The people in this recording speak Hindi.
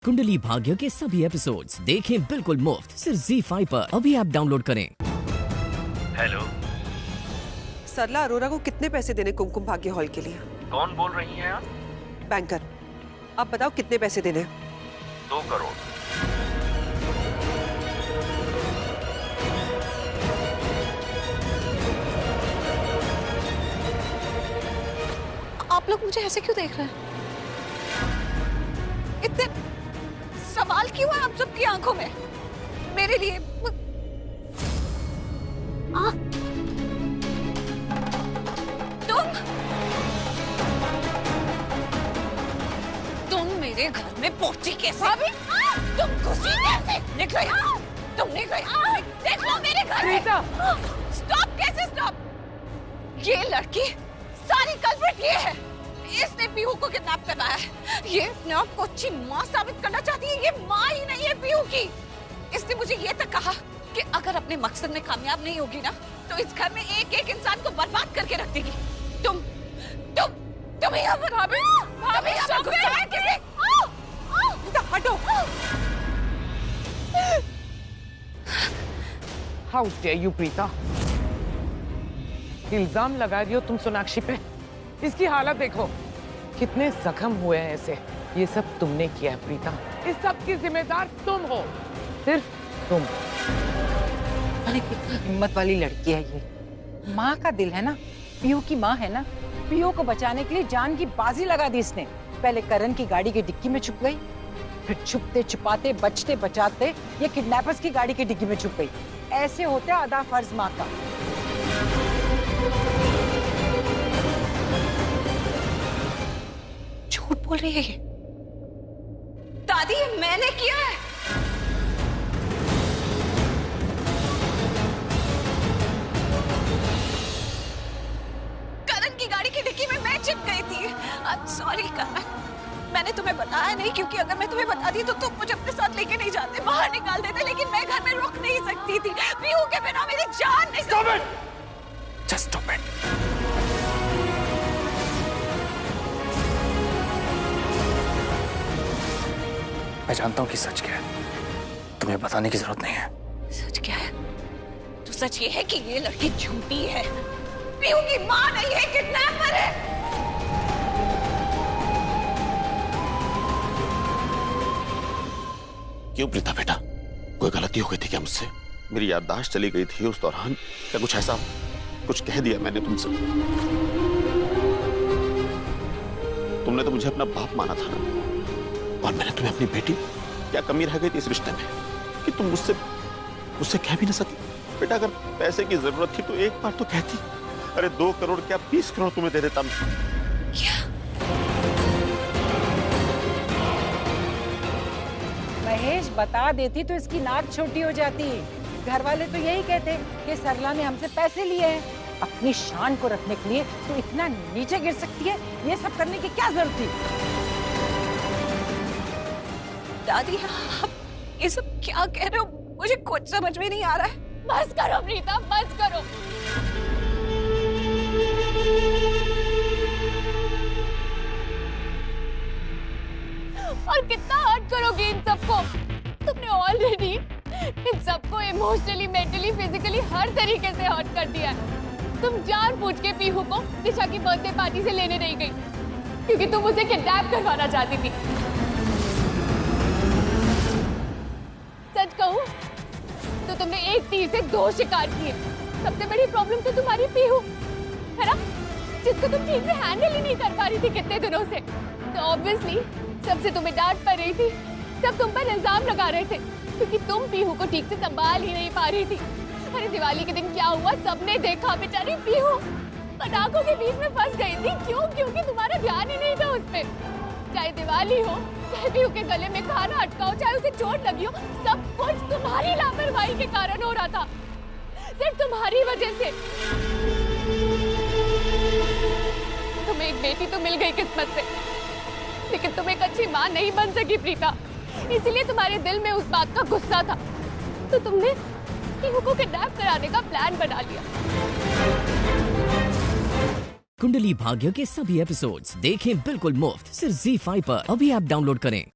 कुंडली भाग्य के सभी एपिसोड्स देखें बिल्कुल मुफ्त सिर्फ ZEE5 पर। अभी ऐप डाउनलोड करें। हेलो, सरला अरोरा को कितने पैसे देने कुमकुम भाग्य हॉल के लिए? कौन बोल रही हैं आप? बैंकर। आप बताओ कितने पैसे देने? 2 करोड़। आप लोग मुझे ऐसे क्यों देख रहे हैं? इतने सवाल क्यों है आप सबकी आंखों में मेरे लिए? तुम मेरे घर में पहुंची कैसे? भाभी, तुम घुसी कैसे? निकलो यहाँ! तुम निकलो! देख लो मेरे घर में! स्टॉप! कैसे स्टॉप? ये लड़की सारी कल्प्रिट ये है। इसने पीहू को किडनैप करवाया है। ये अपने आप को अच्छी माँ साबित करना चाहती है। ये माँ ही नहीं है पीहू की। इसने मुझे ये तक कहा कि अगर अपने मकसद में कामयाब नहीं होगी ना, तो इस घर में एक एक इंसान को बर्बाद करके रख देगी। तुम यहाँ पर भाभी यहाँ पर गुस्सा है किसे? हटो! How dare you, Preeta? इल्जाम लगा रही हो तुम सोनाक्षी पे। इसकी हालत देखो, कितने जख्म हुए हैं इसे। ये सब तुमने किया है प्रीता। इस सब की जिम्मेदार तुम हो, सिर्फ तुम। अरे कितनी हिम्मत वाली लड़की है ये। माँ का दिल है ना, पीहू की माँ है ना। पीहू को बचाने के लिए जान की बाजी लगा दी इसने। पहले करण की गाड़ी की डिक्की में छुप गई, फिर छुपते छुपाते बचते बचाते ये किडनैपर्स की गाड़ी की डिक्की में छुप गई। ऐसे होता है अदा फर्ज माँ का। झूठ बोल रही है ये। दादी, ये मैंने किया है। करण की गाड़ी की डिक्की में मैं छिप गई थी। सॉरी करण, मैंने तुम्हें बताया नहीं, क्योंकि अगर मैं तुम्हें बताती तो तुम मुझे अपने साथ लेके नहीं जाते, बाहर निकाल देते। लेकिन मैं घर में रुक नहीं सकती थी। पीहू के बिना मेरी जान नहीं। Stop it! Just stop it! मैं जानता हूँ कि सच क्या है, तुम्हें बताने की जरूरत नहीं है। सच क्या है? तो सच ये है कि ये लड़की झूठी है, पीहू की माँ नहीं है, किडनैपर है। क्यों प्रीता बेटा, कोई गलती हो गई थी क्या मुझसे? मेरी याददाश्त चली गई थी उस दौरान, क्या कुछ ऐसा कुछ कह दिया मैंने तुमसे? तुमने तो मुझे अपना बाप माना था ना, और मैंने तुम्हें अपनी बेटी। क्या कमी रह गई थी इस रिश्ते में कि तुम मुझसे कह भी ना सकी? बेटा, अगर पैसे की जरूरत थी तो एक बार तो कहती। अरे 2 करोड़ क्या 20 करोड़ तुम्हें दे देता मैं। क्या? महेश बता देती तो इसकी नाक छोटी हो जाती। घर वाले तो यही कहते कि सरला ने हमसे पैसे लिए हैं। अपनी शान को रखने के लिए तो इतना नीचे गिर सकती है? ये सब करने की क्या जरूरत थी? दादी, आप ये सब क्या कह रहे हो? मुझे कुछ समझ में नहीं आ रहा है। बस करो प्रीता, बस करो। और कितना हर्ट करोगे इन सबको? तुमने ऑलरेडी इन सबको इमोशनली, मेंटली, फिजिकली हर तरीके से हर्ट कर दिया है। तुम जानबूझ के पीहू को दिशा की बर्थडे पार्टी से लेने नहीं गई, क्योंकि तुम उसे किडनैप करवाना चाहती थी। सच कहूं तो तुमने एक तीर से 2 शिकार किए। सबसे बड़ी प्रॉब्लम तो तुम्हारी पीहू है ना, जिसको तुम ठीक से हैंडल ही नहीं कर पा रही थी कितने दिनों से। तो ऑब्वियसली सबसे तुम्हें डांट पड़ रही थी, सब तुम पर इल्जाम लगा रहे थे, क्योंकि तुम पीहू को ठीक से संभाल ही नहीं पा रही थी। अरे दिवाली के दिन क्या हुआ सबने देखा। बेचारी पीहू पटाखों के बीच में फंस गई थी। क्यों? क्योंकि तुम्हारा ध्यान ही नहीं था उस पे। चाहे दिवाली हो, चाहे पीहू के गले में खाना अटका हो, चाहे उसे चोट लगी हो, सब कुछ तुम्हारी लापरवाही के कारण हो रहा था, सिर्फ तुम्हारी वजह से। तुम्हें एक बेटी तो मिल गई किस्मत से, लेकिन तुम एक अच्छी माँ नहीं बन सकी प्रीता। इसलिए तुम्हारे दिल में उस बात का गुस्सा था, तो तुमने पीहू को किडनैप कराने का प्लान बना लिया। कुंडली भाग्य के सभी एपिसोड्स देखें बिल्कुल मुफ्त सिर्फ ZEE5 पर। अभी ऐप डाउनलोड करें।